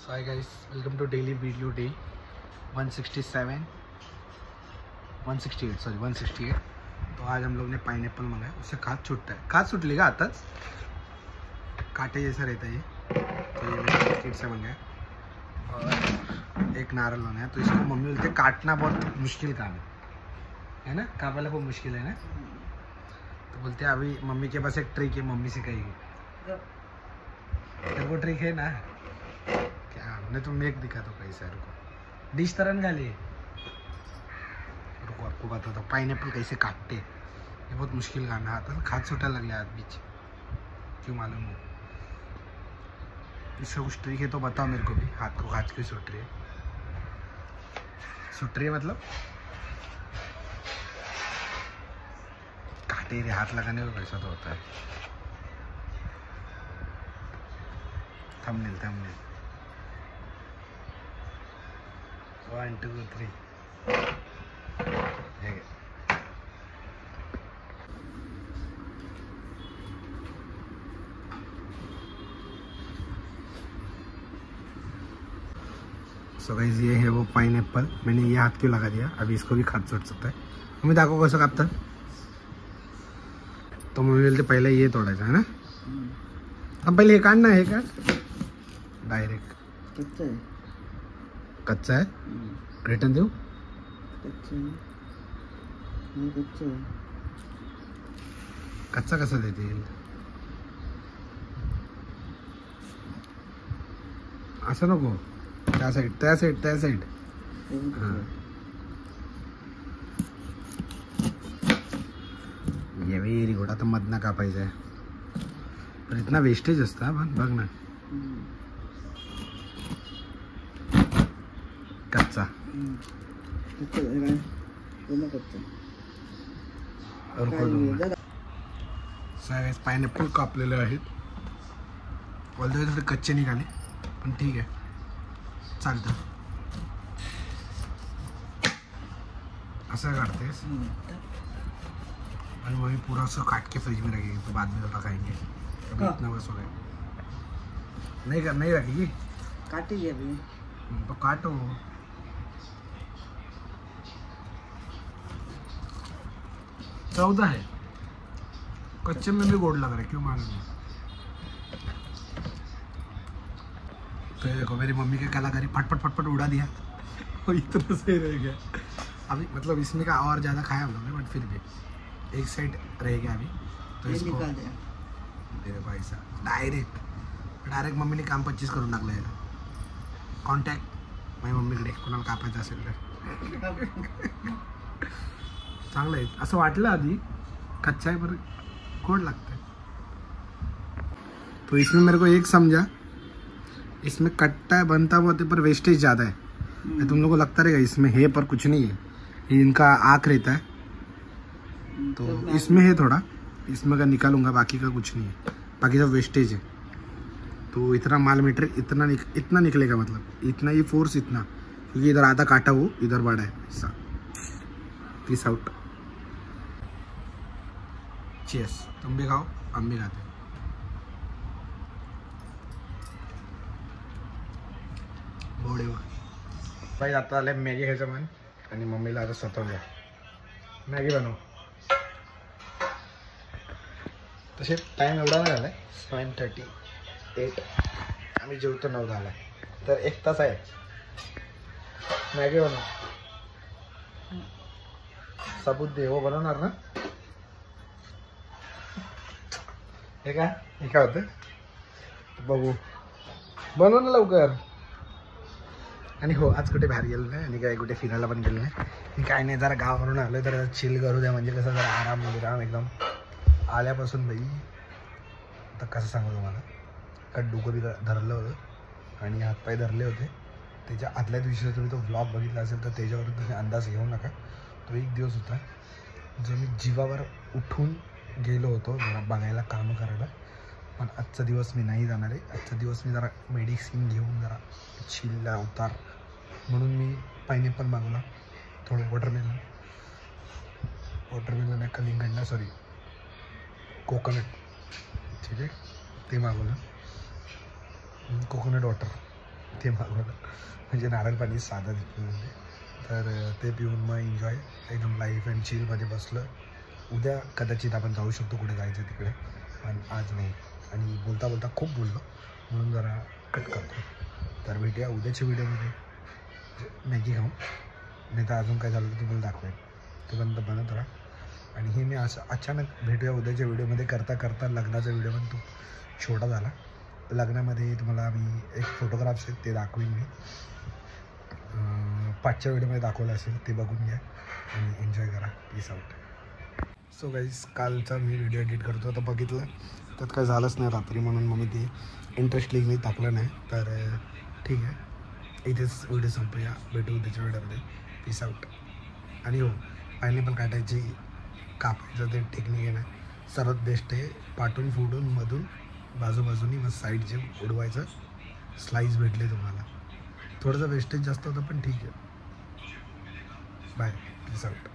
So hi guys, welcome to daily video day 168 तो आज हम लोग ने पाइनएप्पल मंगाया। उससे खाद छूटता है, खाद छूट लेगा आता कांटे जैसा रहता है ये। तो ये मैंने मार्केट से मंगाया और एक नारियल होना है। तो इसको मम्मी बोलते काटना बहुत मुश्किल काम है ना, काटना बहुत मुश्किल है ना। तो बोलते हैं अभी मम्मी के पास एक ट्रिक है, मम्मी से कहेगी तेरे को ट्रिक है ना क्या। नहीं तो मैं एक दिखा दो कैसा है, रुको डिश तरन खा लिए, रुको आपको बताता हूँ पाइनएप्पल कैसे काटते। ये बहुत मुश्किल काम है, हाथ खाद छूटा लग गया हाथ बीच, क्यों मालूम नहीं। इससे कुछ ट्रिक है तो बताओ मेरे को भी, हाथ को खाद क्यों छूट रही है। छूट रही है मतलब काटे रहे, हाथ लगाने में वैसा तो होता है। थंबनेल 1 2 3 सो गाइस ये है वो पाइनएप्पल। मैंने ये हाथ क्यों लगा दिया, अभी इसको भी खाद छूट सकता है। मम्मी दाखो कसं कापतात। तो मम्मी बोलते पहले ये तोड़ायचं है ना। अब पहले हे काढना है का डायरेक्ट कच्चा है रिटर्न देऊ। कच्चा कसा देते येईल असं नको, त्या साइड हाँ ये वेरी गुड। आता मधना कापायचं आहे पण इतना वेस्टेज असता बघ ना। कच्चा पाइनएप्पल कापलेले आहेत, ऑलरेडी थोडे कच्चे निघाले पण ठीक आहे चालतं। असं काटतेस और वही पूरा उसको काट के फ्रिज में रखेंगे तो बाद में तो खाएंगे। अभी इतना बस हो गया, नहीं रखेगी काटेगी अभी तो काटो। चौदह है, कच्चे में भी गोड़ लग रहा है, क्यों मालूम नहीं। तो देखो मेरी मम्मी की कलाकारी फटफट उड़ा दिया और इतना सही रह गया। अभी मतलब इसमें का और ज़्यादा खाया हम लोग ने, बट फिर भी एक साइड रह गया अभी। तो इसको निकाल दिया देखो ऐसा डायरेक्ट मम्मीने काम 25 करून टाकलं याला। कॉन्टॅक्ट माझ्या मम्मीकडे कोणाला कापायचं असेल तर। चांगलं आहे असं वाटलं आधी, कच्चा है पर गोड लगता है। तो इसमें मेरे को एक समझा, इसमें कट्टा है बनता हुआ पर वेस्टेज ज़्यादा है। तुम लोगों को लगता रहेगा इसमें है पर कुछ नहीं है, ये इनका आँख रहता है। तो इसमें है थोड़ा, इसमें का निकालूंगा, बाकी का कुछ नहीं है, बाकी सब वेस्टेज है। तो इतना माल मटेरियल इतना निकलेगा, मतलब इतना ये फोर्स इतना, क्योंकि इधर आधा काटा वो इधर बड़ा है ऐसा। Peace out, cheers. तुम भी खाओ, हम भी खाते हैं। गोडे भाई आता आले मॅगी खायचं मन आणि मम्मीला आता स्वतःला मॅगी बनव। तसे टाइम एवढा नाही झालाय, 9:38 आम्ही जेवतो 9 झाला तर 1 तास आहे। मॅगी बनव, सबूत दे वो बनवणार ना। हे काय होतं बघू, बनव ना लवकर। आणि हो आज कुठे बाहेर गेलो नाही आणि काय कुठे फिरायला पण गेलो नाही, काय नाही जरा गावावरून आलो तर चिल करू द्या, म्हणजे कसं जरा आराम एकदम आल्यापासून बाई। आता कसं सांगू तुम्हाला, का डोकं बी धरलं होतं आणि हातपाय धरले होते। त्याच्या आदल्या दिवशी तुम्ही तो व्लॉग बघितला असेल तर त्याच्यावरून तुम्ही अंदाज घेऊ नका। तो एक दिवस होता जो मी जीवावर उठून गेलो होतो जरा बघायला, काम करायला, पण आजचा दिवस मी नाही जाणार आहे। आजचा दिवस मी जरा मेडिसिन घेऊन जरा चिल्ला उतार म्हणून मी पाइनएप्पल मागवला, थोडं वॉटरमेलन आहे कलिंगडला, सॉरी कोकोनट, ठीक आहे ते मागवलं। कोकोनट वॉटर ते मागवलं, म्हणजे नारळ पाणी साधा म्हणजे. तर ते पिऊन मग एन्जॉय एकदम लाईफ अँड चिलमध्ये बसलं. उद्या कदाचित आपण जाऊ शकतो कुठे जायचं तिकडे, पण आज नाही. आणि बोलता बोलता खूप बोललो म्हणून जरा कट करतो. तर भेटूया उद्याच्या व्हिडिओमध्ये मॅगी खाऊन, नाही तर अजून काय झालं तर तुम्हाला दाखवेल. तोपर्यंत बनत राहा. आणि हे मी असं अचानक भेटूया उद्याच्या व्हिडिओमध्ये करता करता लग्नाचा व्हिडिओ पण तो छोटा झाला. लग्नामध्ये तुम्हाला मी एक फोटोग्राफ्स आहेत ते दाखवीन मी, पाचच्या व्हिडिओमध्ये दाखवलं असेल, ते बघून घ्या आणि एन्जॉय करा. Peace out. सो गाईज, कालचा मी व्हिडिओ एडिट करतो तर बघितलं त्यात काय झालंच नाही रात्री, म्हणून मग मी ते इंटरेस्टली टाकलं नाही. तर ठीक आहे, इथेच व्हिडिओ संपूया. भेटू उद्याच्या व्हिडिओमध्ये. Peace out. आणि हो, पायनॅपल काटायची कापायचं ते टेक्निक आहे ना, सर्वात बेस्ट आहे. पाटून फुडून मधून बाजूबाजूनी मग साईड जे उडवायचं, स्लाईस भेटले तुम्हाला. थोडंसं वेस्टेज जास्त होतं पण ठीक आहे. बाय. Peace out.